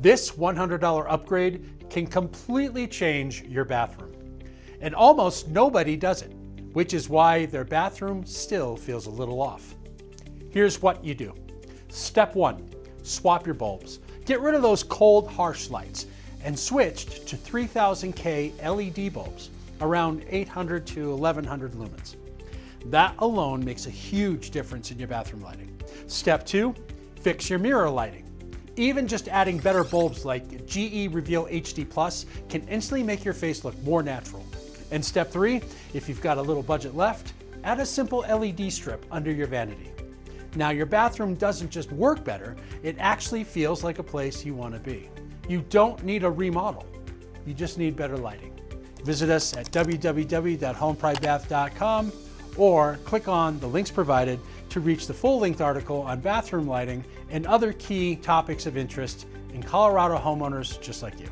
This $100 upgrade can completely change your bathroom. And almost nobody does it, which is why their bathroom still feels a little off. Here's what you do. Step 1, swap your bulbs. Get rid of those cold, harsh lights and switch to 3000K LED bulbs, around 800 to 1100 lumens. That alone makes a huge difference in your bathroom lighting. Step 2, fix your mirror lighting. Even just adding better bulbs like GE Reveal HD Plus can instantly make your face look more natural. And step 3, if you've got a little budget left, add a simple LED strip under your vanity. Now your bathroom doesn't just work better, it actually feels like a place you want to be. You don't need a remodel, you just need better lighting. Visit us at www.homepridebath.com or click on the links provided to reach the full-length article on bathroom lighting and other key topics of interest in Colorado homeowners just like you.